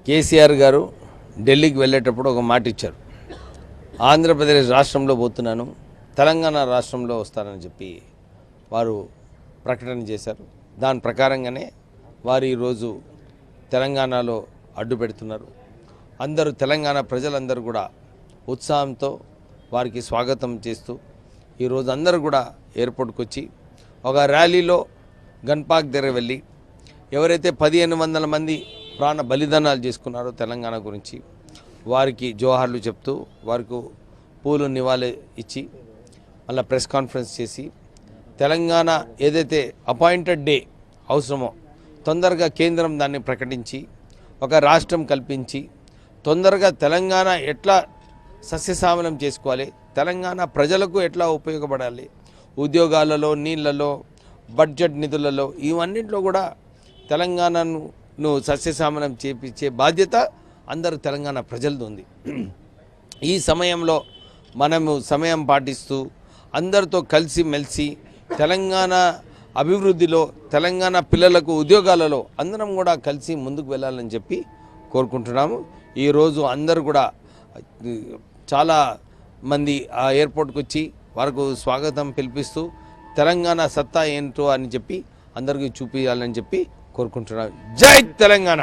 కేసీఆర్ గారు ఢిల్లీకి వెళ్ళేటప్పుడు ఒక మాట ఇచ్చారు. ఆంధ్రప్రదేశ్ రాష్ట్రంలో పోతున్నాను, తెలంగాణ రాష్ట్రంలో వస్తానని చెప్పి వారు ప్రకటన చేశారు. దాని ప్రకారంగానే వారు ఈరోజు తెలంగాణలో అడ్డు పెడుతున్నారు. అందరూ తెలంగాణ ప్రజలందరూ కూడా ఉత్సాహంతో వారికి స్వాగతం చేస్తూ ఈరోజు అందరూ కూడా ఎయిర్పోర్ట్కి వచ్చి ఒక ర్యాలీలో గన్పాక్ దగ్గర వెళ్ళి ఎవరైతే 1500 మంది ప్రాణ బలిదానాలు చేసుకున్నారో తెలంగాణ గురించి వారికి జోహార్లు చెప్తూ వారికి పూలు నివాళి ఇచ్చి మళ్ళీ ప్రెస్ కాన్ఫరెన్స్ చేసి తెలంగాణ ఏదైతే అపాయింటెడ్ డే అవసరమో తొందరగా కేంద్రం దాన్ని ప్రకటించి ఒక రాష్ట్రం కల్పించి తొందరగా తెలంగాణ ఎట్లా సస్యశ్యామలం చేసుకోవాలి, తెలంగాణ ప్రజలకు ఎట్లా ఉపయోగపడాలి, ఉద్యోగాలలో, నీళ్లలో, బడ్జెట్ నిధులలో ఇవన్నింటిలో కూడా తెలంగాణను సస్యశ్యామలం చేపించే బాధ్యత అందరూ తెలంగాణ ప్రజలది ఉంది. ఈ సమయంలో మనము సమయం పాటిస్తూ అందరితో కలిసి మెలిసి తెలంగాణ అభివృద్ధిలో, తెలంగాణ పిల్లలకు ఉద్యోగాలలో అందరం కూడా కలిసి ముందుకు వెళ్ళాలని చెప్పి కోరుకుంటున్నాము. ఈరోజు అందరూ కూడా చాలా మంది ఆ ఎయిర్పోర్ట్కి వచ్చి వారికి స్వాగతం పిలిపిస్తూ తెలంగాణ సత్తా ఏంటో అని చెప్పి అందరికీ చూపించాలని చెప్పి కోరుకుంటున్నాను. జై తెలంగాణ.